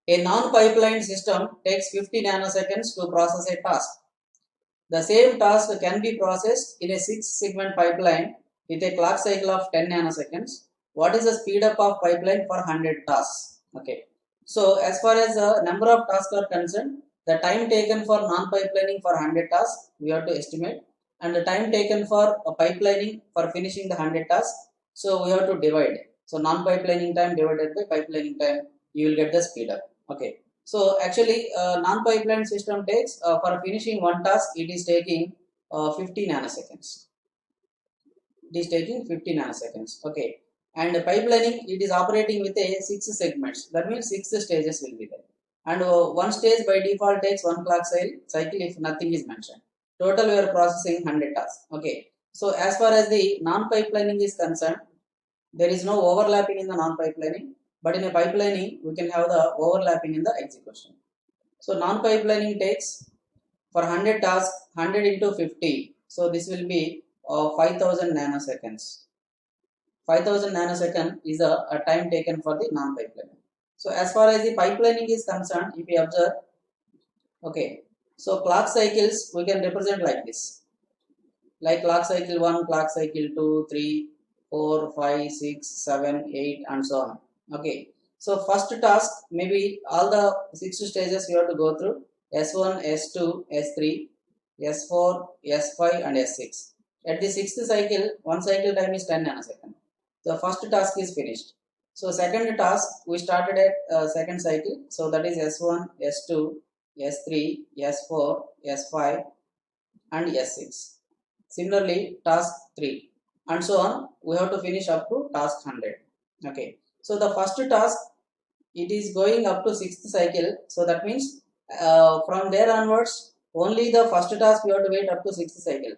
A non-pipeline system takes 50 nanoseconds to process a task. The same task can be processed in a 6-segment pipeline with a clock cycle of 10 nanoseconds. What is the speed up of pipeline for 100 tasks? Okay. So as far as the number of tasks are concerned, the time taken for non-pipelining for 100 tasks we have to estimate, and the time taken for pipelining for finishing the 100 tasks, so we have to divide. So non-pipelining time divided by pipelining time, you will get the speed up. Okay. So actually, non-pipeline system takes for finishing one task, it is taking 50 nanoseconds. It is taking 50 nanoseconds. Okay, and pipelining, it is operating with a 6 segments. That means 6 stages will be there. And one stage by default takes one clock cycle if nothing is mentioned. Total we are processing 100 tasks. Okay. So as far as the non-pipelining is concerned, there is no overlapping in the non-pipelining, but in a pipelining we can have the overlapping in the execution. So non-pipelining takes for 100 tasks 100 into 50. So this will be 5000 nanoseconds. 5000 nanosecond is a time taken for the non-pipelining. So as far as the pipelining is concerned, if you observe, okay, so clock cycles we can represent like this. Like clock cycle 1, clock cycle 2, 3, 4, 5, 6, 7, 8 and so on. Okay. So first task, maybe all the 6 stages you have to go through: S1, S2, S3, S4, S5 and S6. At the 6th cycle, one cycle time is 10 nanoseconds. The first task is finished. So second task, we started at second cycle. So that is S1, S2, S3, S4, S5 and S6. Similarly, task 3 and so on, we have to finish up to task 100. Okay. So the first task, it is going up to 6th cycle. So that means from there onwards, only the first task we have to wait up to 6th cycle.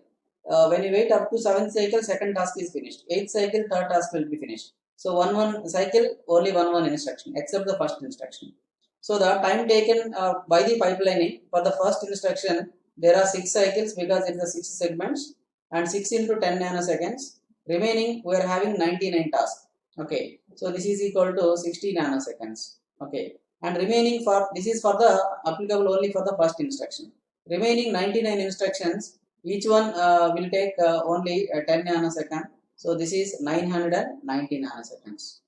When you wait up to 7th cycle, second task is finished. 8th cycle, third task will be finished. So one cycle, only one instruction, except the first instruction. So the time taken by the pipelining for the first instruction, there are 6 cycles because it's the 6 segments, and 6 into 10 nanoseconds. Remaining, we are having 99 tasks. Okay, so this is equal to 60 nanoseconds. Okay, and remaining for this is for the applicable only for the first instruction. Remaining 99 instructions, each one will take only 10 nanosecond. So this is 990 nanoseconds.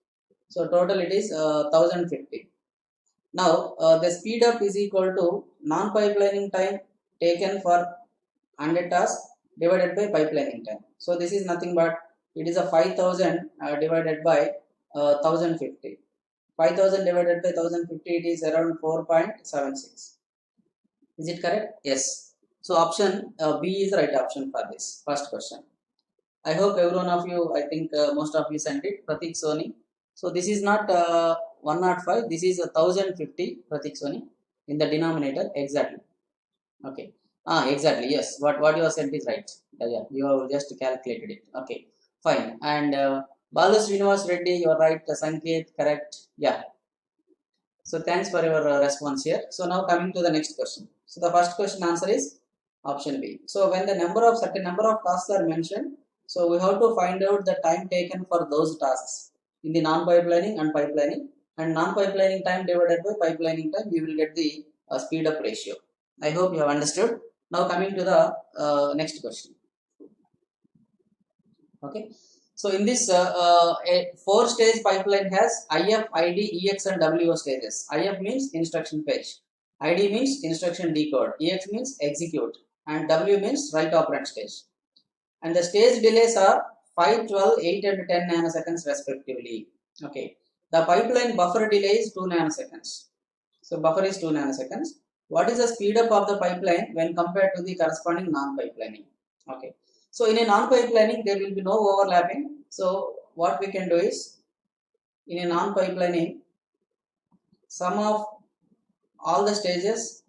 So total it is 1050. Now the speed up is equal to non-pipelining time taken for 100 tasks divided by pipelining time. So this is nothing but it is a 5000 divided by 1050. 5000 divided by 1050, it is around 4.76. Is it correct? Yes. So option B is the right option for this first question. I hope every one of you, I think most of you sent it. Pratik Soni. So this is not 105. This is 1050 Pratik Soni in the denominator exactly. Okay. Exactly. Yes. What you have sent is right. Yeah. You have just calculated it. Okay. Fine. And Balu Srinivas Reddy, you are right. Sanket, correct. Yeah. So thanks for your response here. So now coming to the next question. So the first question answer is option B. So when the certain number of tasks are mentioned, so we have to find out the time taken for those tasks in the non-pipelining and pipelining, and non-pipelining time divided by pipelining time, we will get the speed up ratio. I hope you have understood. Now coming to the next question. Okay. So in this a 4-stage pipeline has IF, ID, EX and WO stages. IF means instruction fetch, ID means instruction decode, EX means execute, and W means write operand stage. And the stage delays are 5, 12, 8 and 10 nanoseconds respectively. Okay. The pipeline buffer delay is 2 nanoseconds. So buffer is 2 nanoseconds. What is the speed up of the pipeline when compared to the corresponding non-pipelining? Okay. So in a non-pipelining, there will be no overlapping. So what we can do is, in a non-pipelining, sum of all the stages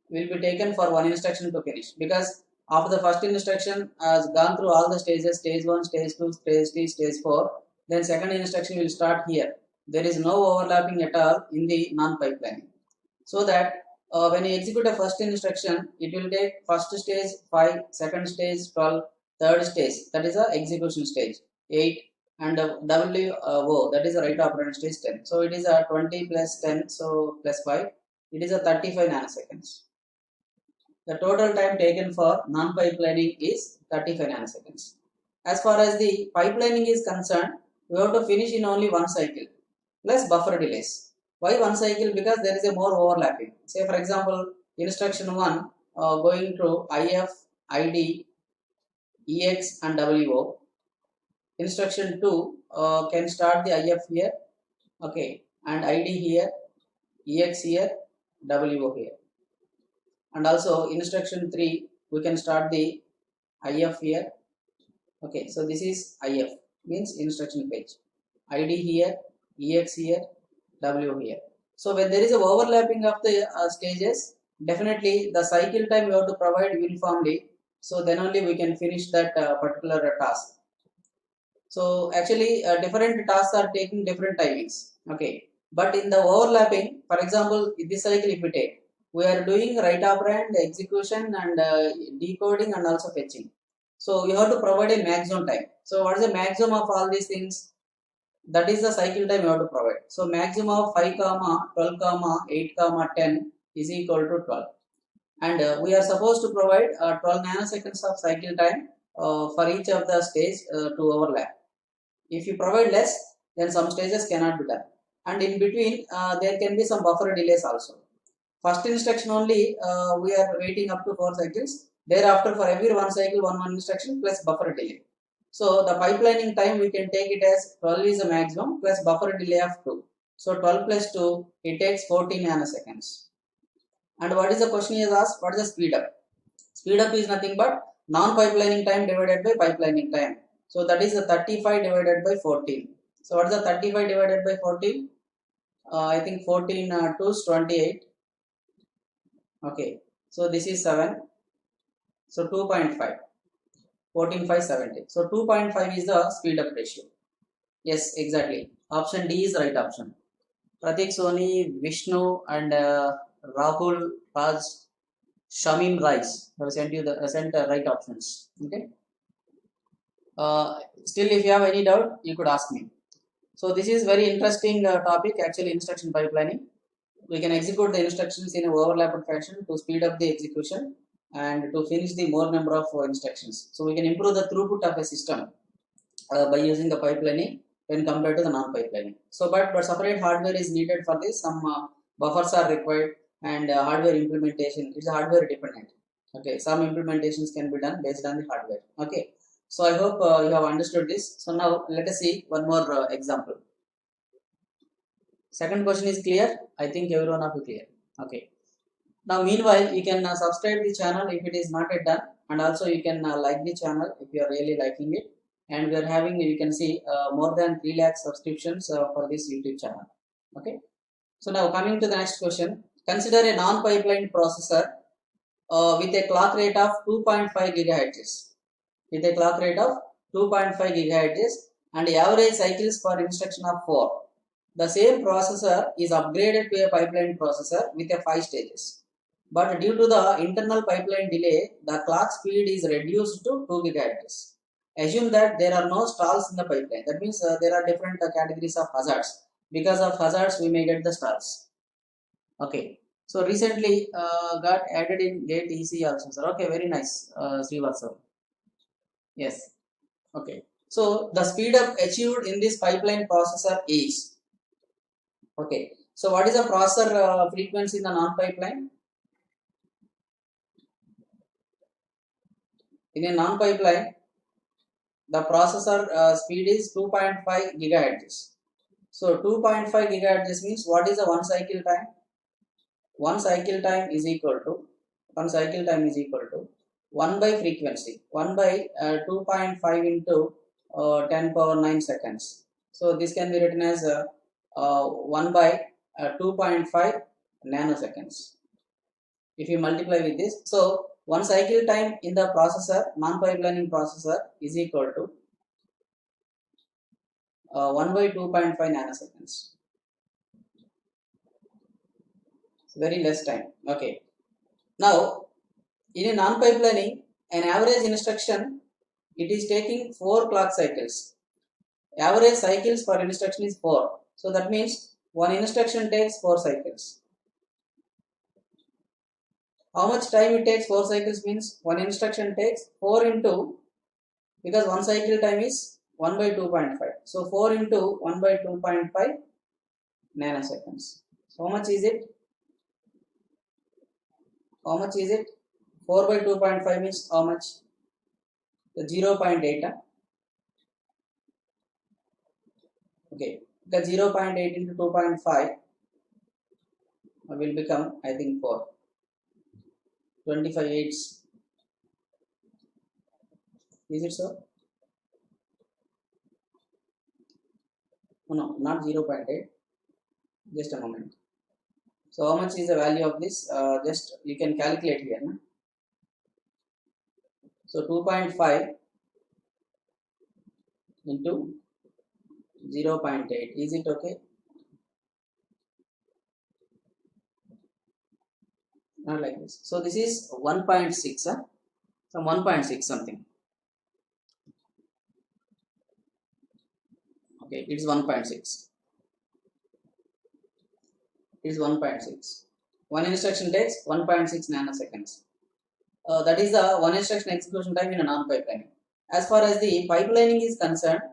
will be taken for one instruction to finish, because after the first instruction has gone through all the stages, stage 1, stage 2, stage 3, stage 4, then second instruction will start here. There is no overlapping at all in the non-pipelining. So that when you execute a first instruction, it will take first stage 5, second stage 12, third stage, that is the execution stage 8, and WO, that is the write operand stage 10. So it is a 20 plus 10, so plus 5, it is a 35 nanoseconds. The total time taken for non-pipelining is 35 nanoseconds. As far as the pipelining is concerned, we have to finish in only one cycle plus buffer delays. Why one cycle? Because there is a more overlapping. Say for example, instruction 1 going through IF, ID, EX and WO. Instruction 2 can start the IF here, okay, and ID here, EX here, WO here. And also instruction 3 we can start the IF here, okay. So this is IF, means instruction page, ID here, EX here, W here. So when there is a overlapping of the stages, definitely the cycle time we have to provide uniformly, so then only we can finish that particular task. So actually different tasks are taking different timings, okay. But in the overlapping, for example, in this cycle if we take, we are doing write operand, execution and decoding and also fetching. So you have to provide a maximum time. So what is the maximum of all these things? That is the cycle time you have to provide. So maximum of 5 comma 12 comma 8 comma 10 is equal to 12, and we are supposed to provide 12 nanoseconds of cycle time for each of the stage to overlap. If you provide less, then some stages cannot be done, and in between there can be some buffer delays also. First instruction only we are waiting up to 4 cycles. Thereafter, for every one cycle, one instruction plus buffer delay. So the pipelining time we can take it as 12 is the maximum plus buffer delay of 2. So 12 plus 2, it takes 14 nanoseconds. And what is the question is asked? What is the speed up? Speed up is nothing but non-pipelining time divided by pipelining time. So that is the 35 divided by 14. So what is the 35 divided by 14? I think 14 2 is 28. Okay. So this is 7. So 2.5. 14 5 70. So 2.5 is the speed up ratio. Yes, exactly. Option D is right option. Pratik Soni, Vishnu and Rahul Raj Shamim Rice have sent you the right options. Okay. Still, if you have any doubt, you could ask me. So this is very interesting topic. Actually, instruction pipelining. We can execute the instructions in a overlapped fashion to speed up the execution and to finish the more number of instructions. So we can improve the throughput of a system by using the pipelining when compared to the non-pipelining. So, but separate hardware is needed for this. Some buffers are required, and hardware implementation is hardware dependent. Okay, some implementations can be done based on the hardware. Okay, so I hope you have understood this. So now let us see one more example. Second question is clear. I think everyone of you clear. Okay. Now meanwhile you can subscribe the channel if it is not yet done, and also you can like the channel if you are really liking it. And we are having, you can see more than 3 lakh subscriptions for this YouTube channel. Okay. So now coming to the next question. Consider a non-pipeline processor with a clock rate of 2.5 gigahertz. With a clock rate of 2.5 gigahertz and average cycles per instruction of 4. The same processor is upgraded to a pipeline processor with a 5 stages. But due to the internal pipeline delay, the clock speed is reduced to 2 gigahertz. Assume that there are no stalls in the pipeline. That means there are different categories of hazards. Because of hazards, we may get the stalls. Okay. So recently got added in gate EC also, sir. Okay, very nice, Srivastav. Yes. Okay. So the speed up achieved in this pipeline processor is, okay. So what is the processor frequency in the non-pipeline? In a non-pipeline, the processor speed is 2.5 gigahertz. So 2.5 gigahertz means what is the one cycle time? One cycle time is equal to 1 by frequency. 1 by 2.5 into 10 power 9 seconds. So this can be written as 1 by 2.5 nanoseconds. If you multiply with this, so one cycle time in the processor, non-pipelining processor, is equal to 1 by 2.5 nanoseconds. Very less time. Okay. Now, in a non-pipelining, an average instruction, it is taking 4 clock cycles. Average cycles per instruction is 4. So that means one instruction takes 4 cycles. How much time it takes 4 cycles means one instruction takes 4 into, because one cycle time is 1 by 2.5. So 4 into 1 by 2.5 nanoseconds. So how much is it? How much is it? 4 by 2.5 means how much? The 0.8. Okay, the 0.8 into 2.5 will become, I think, 4. 25 eighths. Is it so? No, not 0.8. Just a moment. So how much is the value of this? Just you can calculate here. No? So 2.5 into 0.8. Is it okay? Not like this. So this is 1.6. Huh? So 1.6 something. Okay, it's 1.6. It is 1.6. One instruction takes 1.6 nanoseconds. That is the one instruction execution time in a non-pipelining. As far as the pipelining is concerned,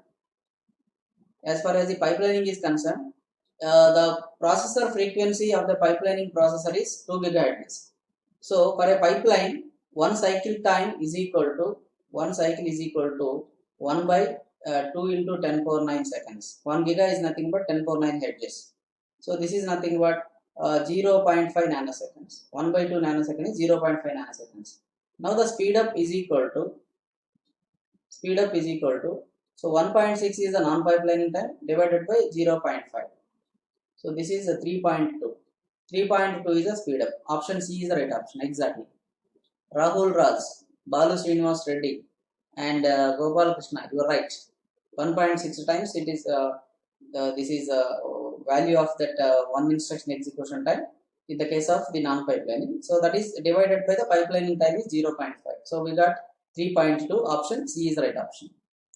the processor frequency of the pipelining processor is 2 GHz. So for a pipeline, one cycle time is equal to 1 by 2 into 10 power 9 seconds. 1 giga is nothing but 10 power 9 hertz. So this is nothing but 0.5 nanoseconds. 1 by 2 nanoseconds is 0.5 nanoseconds. Now the speed up is equal to so 1.6 is the non-pipelining time divided by 0.5. So this is the 3.2. 3.2 is the speed up. Option C is the right option. Exactly. Rahul Raj, Balu Srinivas Reddy, and Gopal Krishna. You are right. 1.6 times it is. This is value of that one instruction execution time in the case of the non-pipelining. So that is divided by the pipelining time is 0.5. So we got 3.2. Option C is the right option.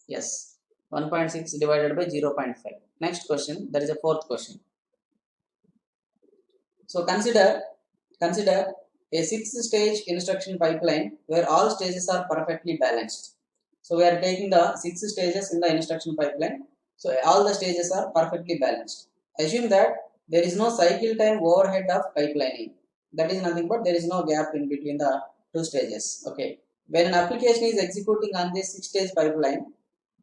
Yes. 1.6 divided by 0.5. Next question. There is a fourth question. So consider a 6-stage instruction pipeline where all stages are perfectly balanced. So we are taking the 6 stages in the instruction pipeline. So all the stages are perfectly balanced. Assume that there is no cycle time overhead of pipelining. That is nothing but there is no gap in between the two stages. Okay. When an application is executing on this 6-stage pipeline,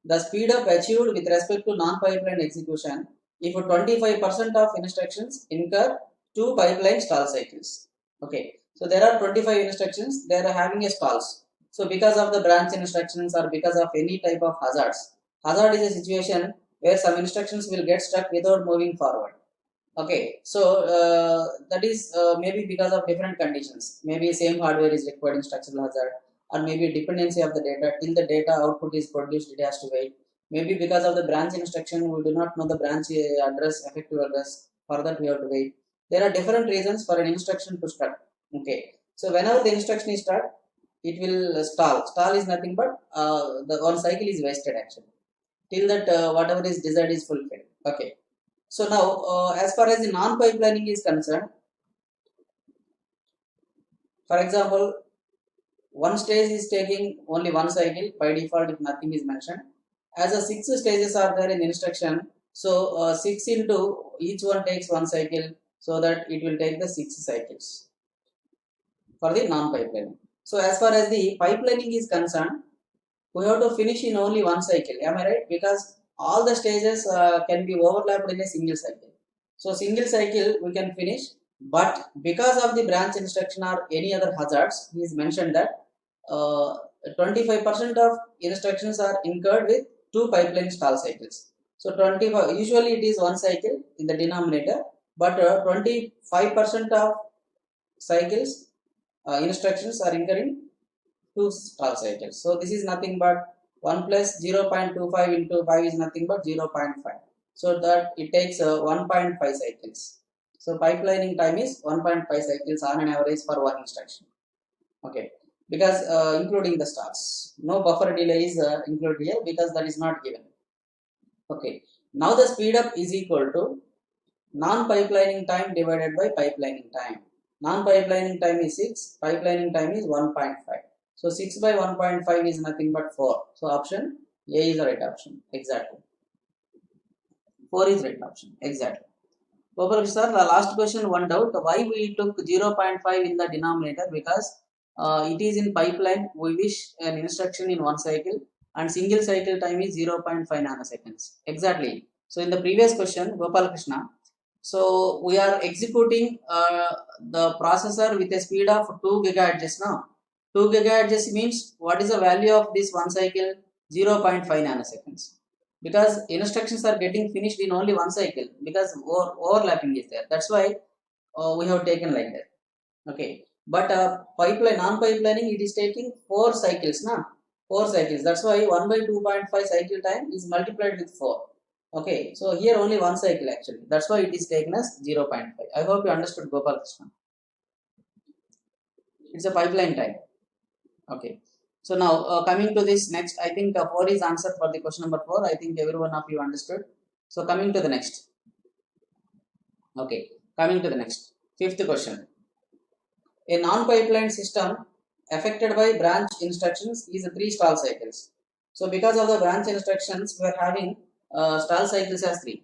the speed up achieved with respect to non-pipeline execution if 25% of instructions incur 2 pipeline stall cycles. Okay, so there are 25 instructions, they are having a stalls. So because of the branch instructions or because of any type of hazards, hazard is a situation where some instructions will get stuck without moving forward. Okay, so that is maybe because of different conditions. Maybe same hardware is required in structural hazard, or maybe dependency of the data till the data output is produced. It has to wait. Maybe because of the branch instruction, we do not know the branch address, effective address. For that, we have to wait. There are different reasons for an instruction to start. Okay, so whenever the instruction is start, it will stall. Stall is nothing but the one cycle is wasted actually till that whatever is desired is fulfilled. Okay. So now, as far as the non-pipelining is concerned, for example, one stage is taking only one cycle by default if nothing is mentioned. As the 6 stages are there in instruction, so 6 into each one takes one cycle, so that it will take the 6 cycles for the non-pipelining. So as far as the pipelining is concerned, we have to finish in only one cycle. Am I right? Because all the stages can be overlapped in a single cycle. So single cycle we can finish, but because of the branch instruction or any other hazards, he is mentioned that 25% of instructions are incurred with 2 pipeline stall cycles. So 25 usually it is one cycle in the denominator, but 25% of cycles instructions are incurring 2 stall cycles. So this is nothing but 1 plus 0.25 into 5 is nothing but 0.5. So that it takes 1.5 cycles. So pipelining time is 1.5 cycles on an average for one instruction. Okay, because including the stalls, no buffer delay is included here because that is not given. Okay, now the speed up is equal to non-pipelining time divided by pipelining time. Non-pipelining time is 6, pipelining time is 1.5. So 6 by 1.5 is nothing but 4. So option A is the right option. Exactly. 4 is right option. Exactly. Gopal sir, the last question, one doubt. Why we took 0.5 in the denominator? Because it is in pipeline. We wish an instruction in one cycle and single cycle time is 0.5 nanoseconds. Exactly. So in the previous question, Gopal Krishna, so we are executing the processor with a speed of 2 gigahertz now. 2 gigahertz means what is the value of this one cycle? 0.5 nanoseconds. Because instructions are getting finished in only one cycle because overlapping is there. That's why we have taken like that. Okay. But pipeline, non-pipelining, it is taking 4 cycles now. 4 cycles. That's why 1 by 2.5 cycle time is multiplied with 4. Okay, so here only one cycle actually. That's why it is taken as 0.5. I hope you understood, Gopal Krishna. It's a pipeline time. Okay. So now coming to this next, I think 4 is answer for the question number 4. I think every one of you understood. So coming to the next. Okay. Coming to the next. Fifth question. A non-pipeline system affected by branch instructions is 3 stall cycles. So because of the branch instructions, we are having stall cycles as 3.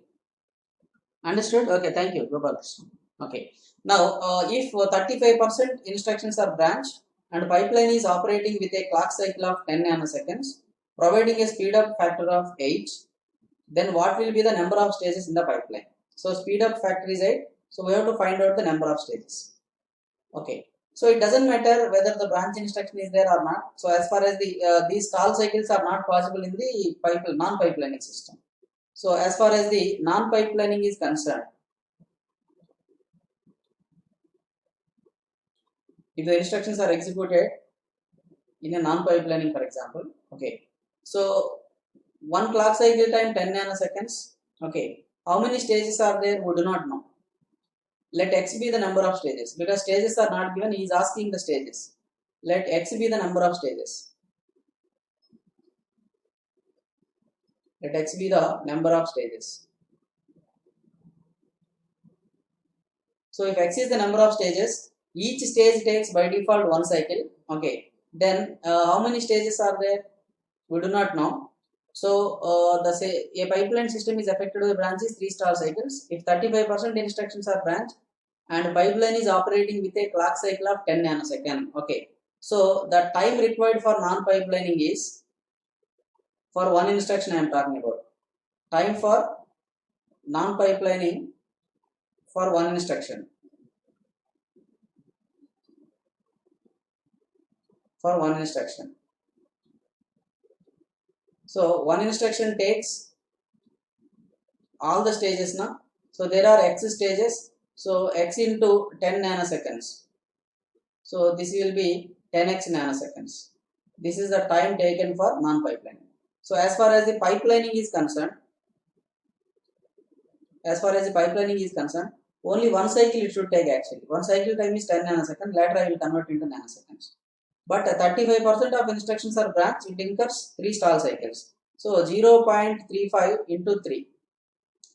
Understood? Okay, thank you. Gopal Krishna. Okay. Now, if 35% instructions are branch and pipeline is operating with a clock cycle of 10 nanoseconds, providing a speed up factor of 8, then what will be the number of stages in the pipeline? So, speed up factor is 8. So, we have to find out the number of stages. Okay. So, it doesn't matter whether the branch instruction is there or not. So, as far as the these stall cycles are not possible in the non-pipelining system. So, as far as the non-pipelining is concerned, if the instructions are executed in a non-pipelining, for example, okay, so one clock cycle time 10 nanoseconds, okay, how many stages are there? We do not know. Let x be the number of stages because stages are not given. He is asking the stages. Let x be the number of stages. Let x be the number of stages. So if x is the number of stages, each stage takes by default one cycle. Okay. Then how many stages are there? We do not know. So a pipeline system is affected by branches 3 stall cycles. If 35% instructions are branch and pipeline is operating with a clock cycle of 10 nanosecond. Okay. So the time required for non-pipelining is, for one instruction I am talking about. Time for non-pipelining for one instruction. For one instruction. So one instruction takes all the stages now. So there are x stages. So x into 10 nanoseconds. So this will be 10x nanoseconds. This is the time taken for non-pipelining. So as far as the pipelining is concerned, only one cycle it should take actually. One cycle time is 10 nanoseconds. Later I will convert into nanoseconds. But 35% of instructions are branch. It incurs 3 stall cycles. So 0.35 into 3.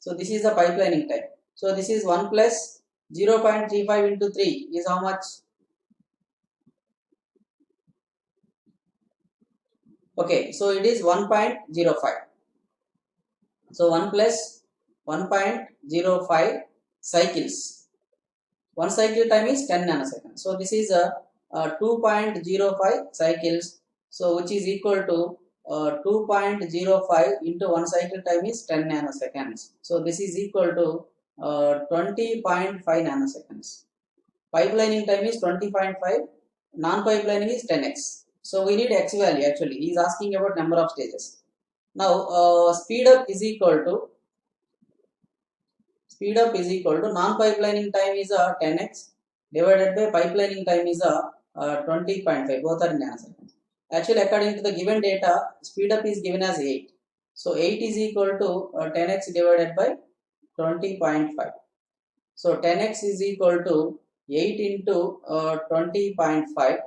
So this is the pipelining time. So this is 1 plus 0.35 into 3 is how much? Okay, so it is 1.05. So 1 plus 1.05 cycles. One cycle time is 10 nanoseconds. So this is a 2.05 cycles. So which is equal to 2.05 into one cycle time is 10 nanoseconds. So this is equal to 20.5 nanoseconds. Pipelining time is 20.5. Non-pipelining is 10x. So we need x value actually. He is asking about number of stages. Now speed up is equal to non-pipelining time is 10x divided by pipelining time is 20.5. Both are in nanoseconds. Actually, according to the given data, speed up is given as 8. So 8 is equal to 10x divided by 20.5. So 10x is equal to 8 into 20.5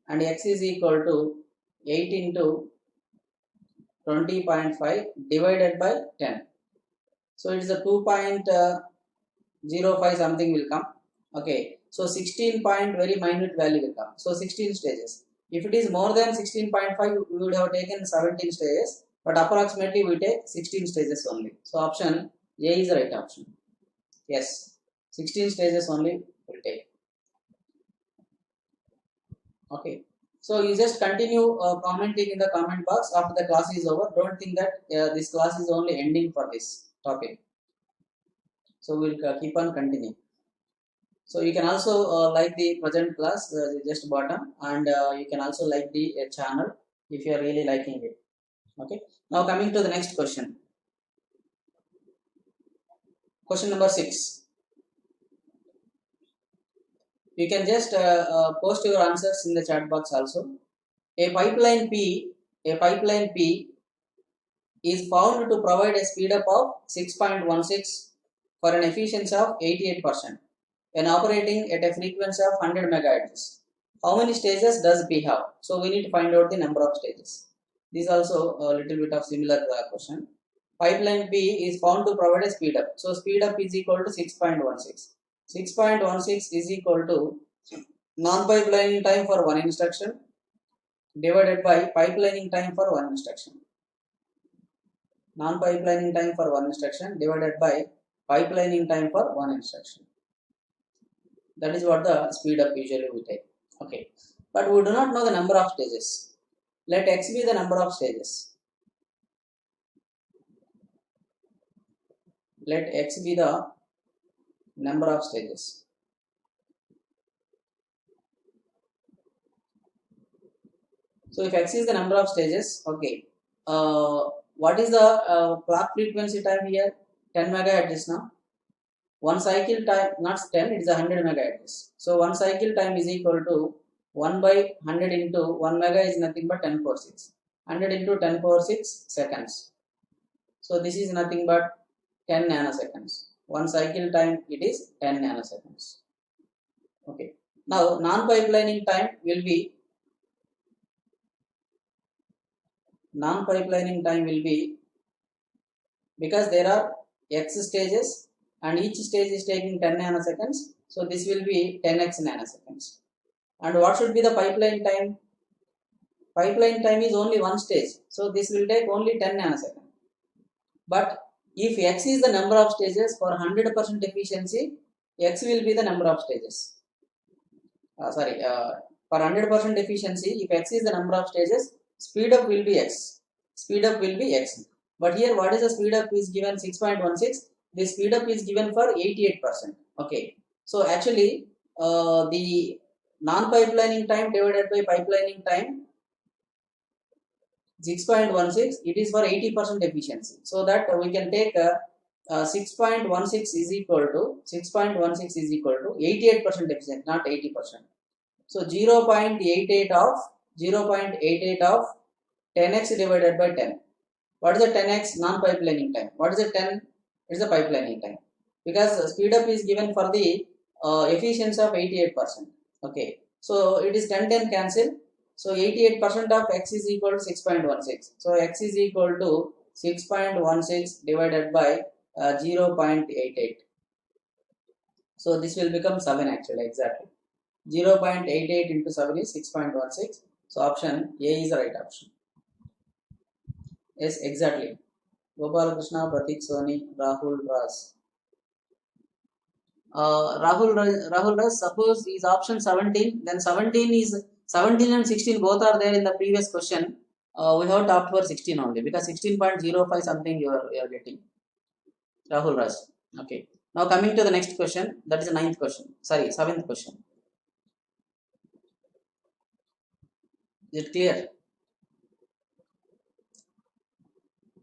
and x is equal to 8 into 20.5 divided by 10. So it is a 2.05 something will come. Okay, so 16 point very minute value will come. So 16 stages. If it is more than 16.5, we would have taken 17 stages, but approximately we take 16 stages only. So option A is the right option. Yes, 16 stages only will take. Okay, so you just continue commenting in the comment box after the class is over. Don't think that this class is only ending for this topic. So we'll keep on continuing. So you can also like the present class, just bottom, and you can also like the channel if you are really liking it. Okay, now coming to the next question. Question number 6. You can just post your answers in the chat box also. A pipeline P is found to provide a speed up of 6.16 for an efficiency of 88% when operating at a frequency of 100 MHz. How many stages does P have? So we need to find out the number of stages. This is also a little bit of similar question. Pipeline P is found to provide a speed up. So speed up is equal to 6.16. 6.16 is equal to non-pipelining time for one instruction divided by pipelining time for one instruction. Non-pipelining time for one instruction divided by pipelining time for one instruction. That is what the speed up usually we take. Okay, but we do not know the number of stages. Let x be the number of stages. Let x be the number of stages. So if x is the number of stages, okay, what is the clock frequency time here? 10 megahertz now. One cycle time, not 10, it is 100 megahertz. So one cycle time is equal to 1 by 100 into 1 mega is nothing but 10 power 6. 100 into 10 power 6 seconds. So this is nothing but 10 nanoseconds. One cycle time it is 10 nanoseconds. Okay. Now non-pipelining time will be because there are x stages and each stage is taking 10 nanoseconds. So this will be 10x nanoseconds. And what should be the pipeline time? Pipeline time is only one stage. So this will take only 10 nanoseconds. But if x is the number of stages for 100% efficiency, x will be the number of stages. For 100% efficiency, if x is the number of stages, speed up will be x. Speed up will be x. But here, what is the speed up is given 6.16. The speed up is given for 88%. Okay. So actually, the non-pipelining time divided by pipelining time 6.16, it is for 80% efficiency. So that we can take 6.16 is equal to 88% efficiency, not 80%. So 0.88 of 10x divided by 10. What is the 10x? Non-pipelining time. What is the 10? It's the pipelining time. Because speed up is given for the efficiency of 88%. Okay. So it is 10 cancel. So 88% of x is equal to 6.16. So x is equal to 6.16 divided by 0.88. So this will become 7 actually, exactly. 0.88 into 7 is 6.16. So option A is the right option. Yes, exactly. Gopal Krishna, Pratik Soni, Rahul Ras. Rahul Ras, suppose is option 17, then 17 and 16 both are there in the previous question. We have to opt for 16 only because 16.05 something you are getting. Rahul Ras. Okay. Now coming to the next question, that is the 9th question. Sorry, 7th question. Is it clear?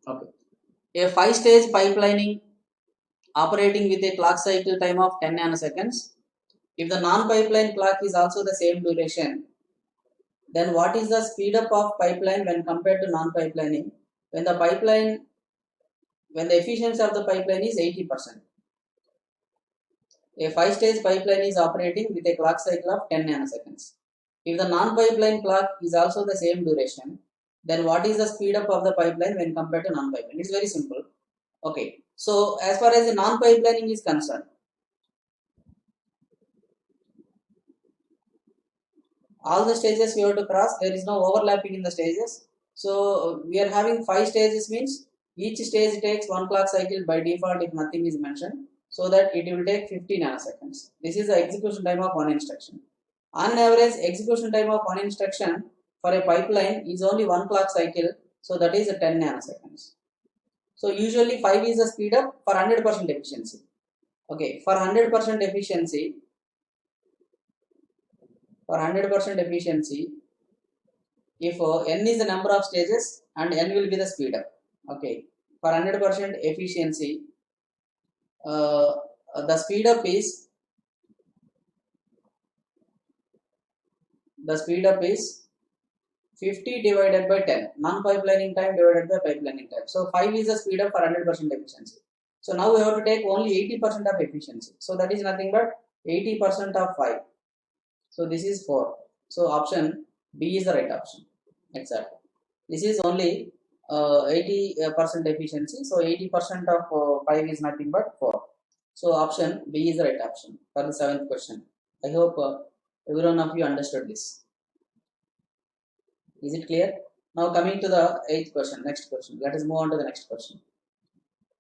Okay. A 5-stage pipelining operating with a clock cycle time of 10 nanoseconds. If the non-pipeline clock is also the same duration, then what is the speed up of pipeline when compared to non-pipelining? When the efficiency of the pipeline is 80%. A 5-stage pipeline is operating with a clock cycle of 10 nanoseconds. If the non-pipeline clock is also the same duration, then what is the speed up of the pipeline when compared to non-pipeline? It's very simple. Okay, so as far as the non-pipelining is concerned, all the stages we have to cross, there is no overlapping in the stages. So we are having 5 stages, means each stage takes 1 clock cycle by default if nothing is mentioned, so that it will take 50 nanoseconds. This is the execution time of one instruction. On average, execution time of one instruction for a pipeline is only 1 clock cycle, so that is 10 nanoseconds. So usually 5 is the speed up for 100% efficiency. Okay, for 100% efficiency, if n is the number of stages and n will be the speed up. Okay, for 100% efficiency, the speed up is 50 divided by 10, non-pipelining time divided by pipelining time. So 5 is the speed up for 100% efficiency. So now we have to take only 80% of efficiency. So that is nothing but 80% of 5. So this is 4. So option B is the right option. Exactly. This is only 80% efficiency. So 80% of 5 is nothing but 4. So option B is the right option for the 7th question. I hope every one of you understood this. Is it clear? Now coming to the 8th question, next question. Let us move on to the next question.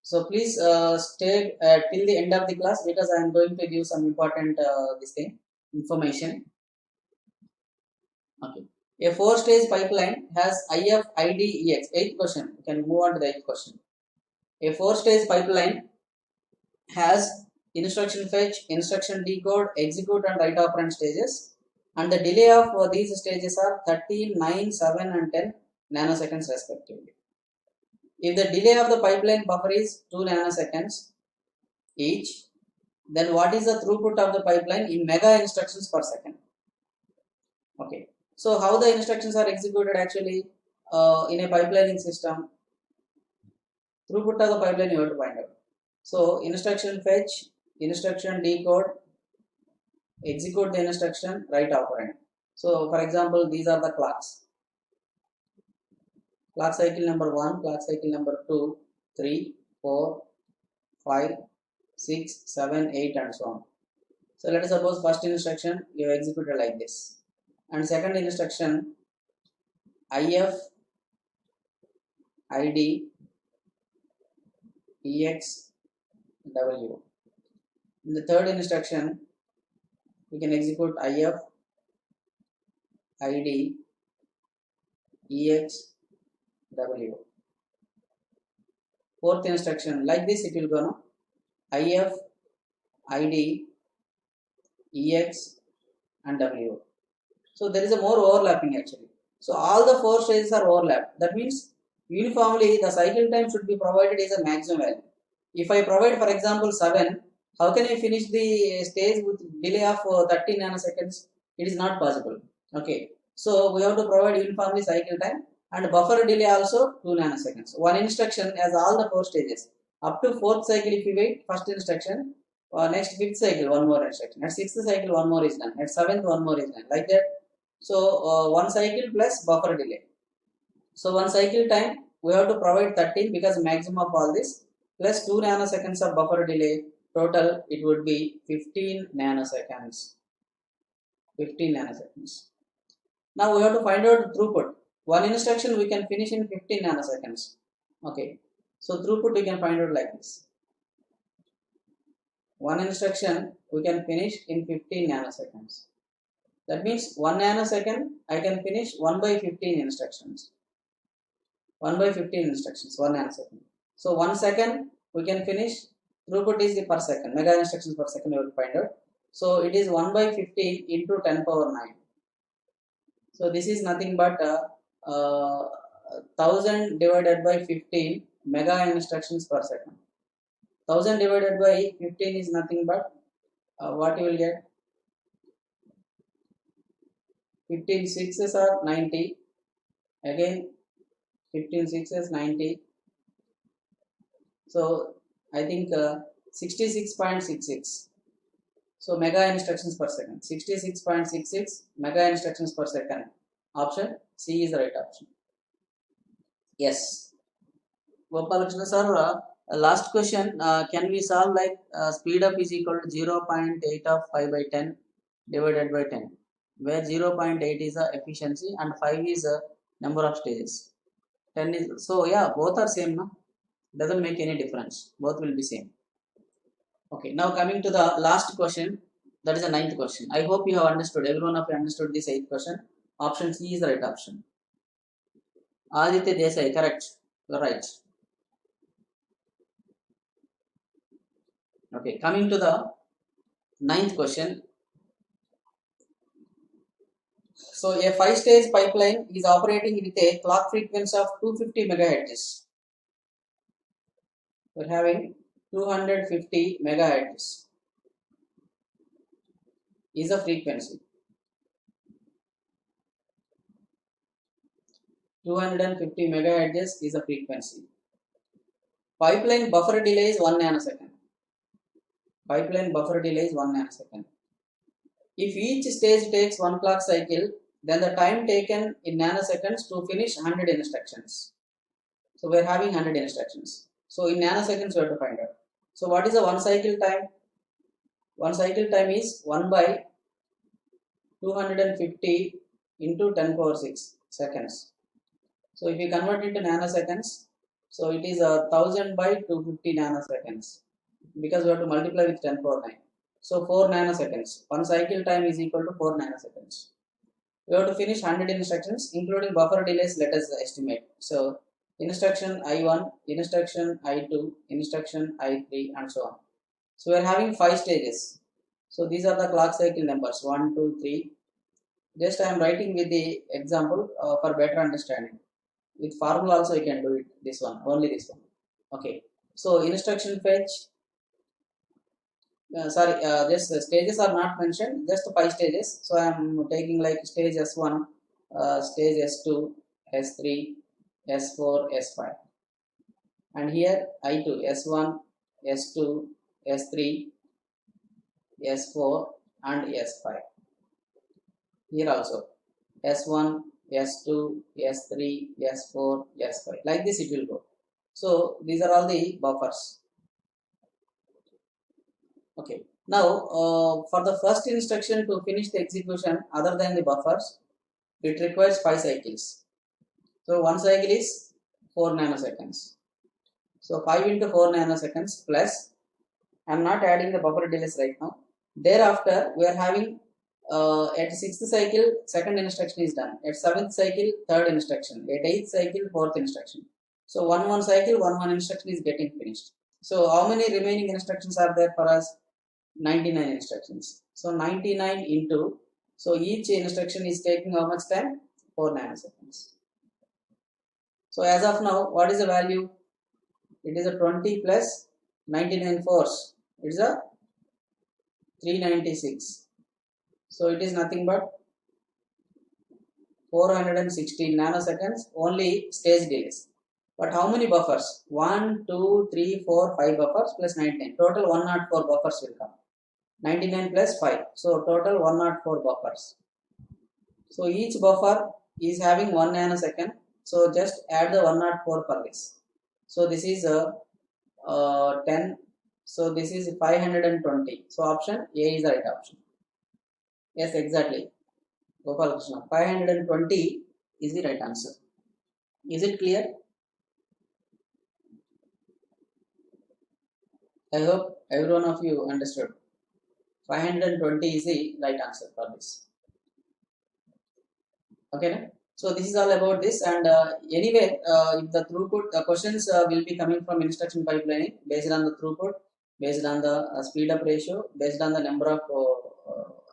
So please stay till the end of the class, because I am going to give some important information. Okay. A 4-stage pipeline has IF, ID, EX. 8th question. You can move on to the 8th question. A 4-stage pipeline has instruction fetch, instruction decode, execute and write operand stages, and the delay of these stages are 13, 9, 7 and 10 nanoseconds respectively. If the delay of the pipeline buffer is 2 nanoseconds each, then what is the throughput of the pipeline in mega instructions per second? Okay. So how the instructions are executed actually in a pipelining system? Throughput of the pipeline you have to find out. So instruction fetch, instruction decode, execute the instruction, write operand. So for example, these are the clocks. Clock cycle number 1, clock cycle number 2, 3, 4, 5, 6, 7, 8 and so on. So let us suppose first instruction you have executed like this, and second instruction IF, ID, EX, W. In the third instruction we can execute IF, ID, EX, W. Fourth instruction, like this it will go now. IF, ID, EX and W. So there is a more overlapping actually. So all the 4 stages are overlapped. That means uniformly the cycle time should be provided as a maximum value. If I provide for example 7, how can I finish the stage with delay of 30 nanoseconds? It is not possible. Okay. So we have to provide uniformly cycle time, and buffer delay also 2 nanoseconds. One instruction has all the 4 stages. Up to 4th cycle if you wait, first instruction, next 5th cycle one more instruction, at 6th cycle one more is done, at 7th one more is done, like that. So one cycle plus buffer delay. So one cycle time we have to provide 13 because maximum of all this, plus 2 nanoseconds of buffer delay. Total it would be 15 nanoseconds. 15 nanoseconds. Now we have to find out throughput. One instruction we can finish in 15 nanoseconds. Okay. So throughput we can find out like this. One instruction we can finish in 15 nanoseconds. That means 1 nanosecond I can finish 1 by 15 instructions. 1 by 15 instructions, 1 nanosecond. So 1 second we can finish, throughput is the per second, mega instructions per second we will find out. So it is 1 by 15 into 10 power 9. So this is nothing but 1000 divided by 15 mega instructions per second. 1000 divided by 15 is nothing but what you will get? 15 sixes are 90. Again 15 sixes 90. So I think 66.66. So mega instructions per second. 66.66 mega instructions per second. Option C is the right option. Yes. Gopalakrishna sir, last question, can we solve like speed up is equal to 0.8 of 5 by 10 divided by 10, where 0.8 is the efficiency and 5 is the number of stages. 10 is, so yeah, both are same, no? Doesn't make any difference. Both will be same. Okay, now coming to the last question, that is the ninth question. I hope you have understood. Every one of you understood this eighth question. Option C is the right option. Aditya Desai, correct. You are right. Okay, coming to the ninth question. So a 5-stage pipeline is operating with a clock frequency of 250 megahertz. We're having 250 megahertz is the frequency. 250 megahertz is the frequency. Pipeline buffer delay is 1 nanosecond. Pipeline buffer delay is 1 nanosecond. If each stage takes 1 clock cycle, then the time taken in nanoseconds to finish 100 instructions. So we are having 100 instructions. So in nanoseconds we have to find out. So what is the one cycle time? One cycle time is 1 by 250 into 10 power 6 seconds. So if you convert into nanoseconds, so it is 1000 by 250 nanoseconds, because we have to multiply with 10 power 9. So 4 nanoseconds. One cycle time is equal to 4 nanoseconds. We have to finish 100 instructions, including buffer delays. Let us estimate. So instruction I1, instruction I2, instruction I3, and so on. So we are having 5 stages. So these are the clock cycle numbers 1, 2, 3. Just I am writing with the example for better understanding. With formula also you can do it. This one, only this one. Okay. So instruction fetch. Just stages are not mentioned. Just 5 stages. So I am taking like stage S1, stage S2, S3, S4, S5. And here I2, S1, S2, S3, S4, and S5. Here also S1, S2, S3, S4, S5. Like this it will go. So these are all the buffers. Okay. Now for the first instruction to finish the execution, other than the buffers, it requires 5 cycles. So one cycle is 4 nanoseconds. So 5 into 4 nanoseconds plus, I am not adding the buffer delays right now. Thereafter, we are having at 6th cycle, second instruction is done. At 7th cycle, third instruction. At 8th cycle, fourth instruction. So one cycle, one instruction is getting finished. So how many remaining instructions are there for us? 99 instructions. So 99 into, so each instruction is taking how much time? 4 nanoseconds. So as of now, what is the value? It is a 20 plus 99 force. It is a 396. So it is nothing but 416 nanoseconds, only stage delays. But how many buffers? 1, 2, 3, 4, 5 buffers plus 99. Total 104 buffers will come. 99 plus 5. So total 104 buffers. So each buffer is having 1 nanosecond. So just add the 104 for this. So this is 10. So this is 520. So option A is the right option. Yes, exactly. Gopalakrishna. 520 is the right answer. Is it clear? I hope every one of you understood. 520 is the right answer for this. Okay. So this is all about this, and anyway, if the throughput questions will be coming from instruction pipelining based on the throughput, based on the speed up ratio, based on the number of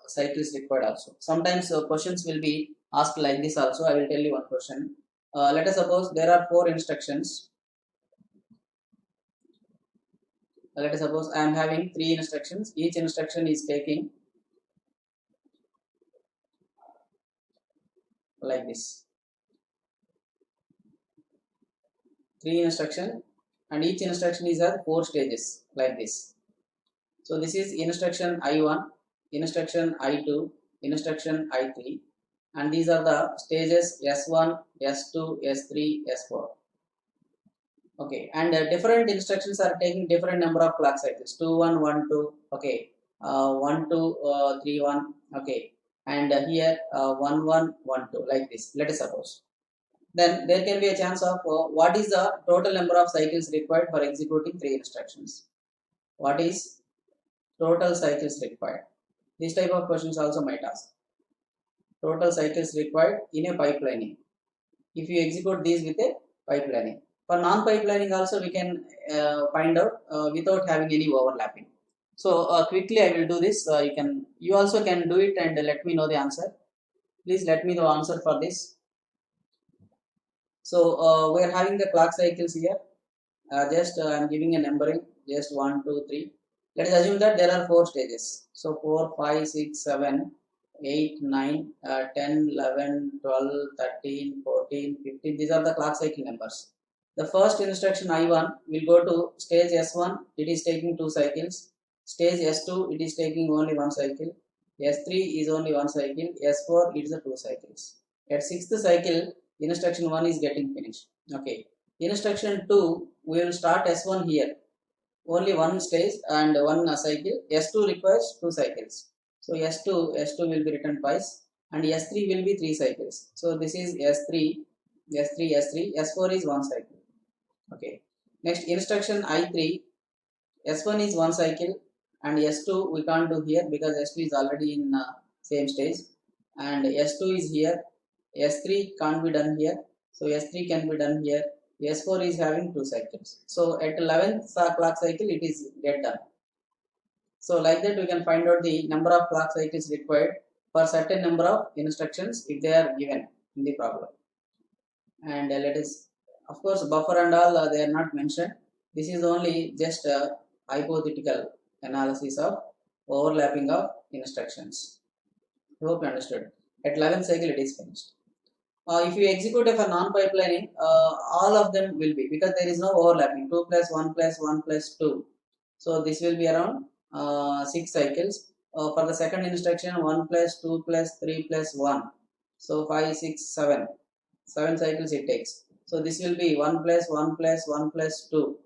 cycles required also. Sometimes questions will be asked like this also. I will tell you one question. Let us suppose there are 4 instructions. Let us suppose I am having 3 instructions. Each instruction is taking like this. 3 instruction, and each instruction is at 4 stages like this. So this is instruction I1, instruction I2, instruction I3, and these are the stages S1, S2, S3, S4. Okay, and different instructions are taking different number of clock cycles. 2 1 1 2. Okay, 1 2 3 1. Okay, and here 1 1 1 2, like this. Let us suppose. Then there can be a chance of what is the total number of cycles required for executing 3 instructions. What is total cycles required? This type of questions also might ask. Total cycles required in a pipelining. If you execute these with a pipelining. For non-pipelining also we can find out without having any overlapping. So quickly I will do this. You also can do it and let me know the answer. Please let me know the answer for this. So we are having the clock cycles here. Just I am giving a numbering, just 1 2 3. Let us assume that there are 4 stages. So 4 5 6 7 8 9 10 11 12 13 14 15. These are the clock cycle numbers. The first instruction I1 will go to stage S1. It is taking 2 cycles. Stage S2 it is taking only 1 cycle. S3 is only 1 cycle. S4 is the 2 cycles. At 6th cycle instruction 1 is getting finished. Okay, instruction 2 we will start S1 here, only 1 stage and 1 cycle. S2 requires 2 cycles. So S2 will be written twice, and S3 will be 3 cycles. So this is S3, S3, S3, S4 is 1 cycle. Okay, next instruction I3, S1 is 1 cycle and S2 we can't do here because S2 is already in same stage, and S2 is here. S3 can't be done here, so S3 can be done here. S4 is having 2 cycles. So at 11th clock cycle it is get done. So like that we can find out the number of clock cycles required for certain number of instructions if they are given in the problem. And let us, of course, buffer and all they are not mentioned. This is only just a hypothetical analysis of overlapping of instructions. I hope you understood. At 11th cycle it is finished. If you execute for non-pipelining, all of them will be, because there is no overlapping. 2 plus 1 plus 1 plus 2. So this will be around 6 cycles. For the second instruction, 1 plus 2 plus 3 plus 1. So 5, 6, 7. 7 cycles it takes. So this will be 1 plus 1 plus 1 plus 2.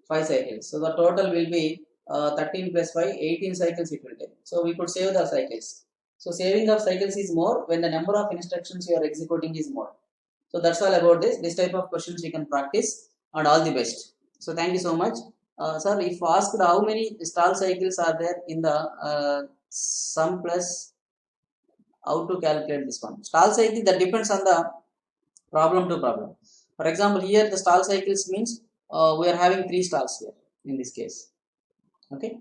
5 cycles. So the total will be 13 plus 5, 18 cycles it will take. So we could save the cycles. So saving of cycles is more when the number of instructions you are executing is more. So that's all about this. This type of questions you can practice, and all the best. So thank you so much. Sir, if asked how many stall cycles are there in the sum plus, how to calculate this one? Stall cycle, that depends on the problem to problem. For example, here the stall cycles means we are having 3 stalls here in this case. Okay.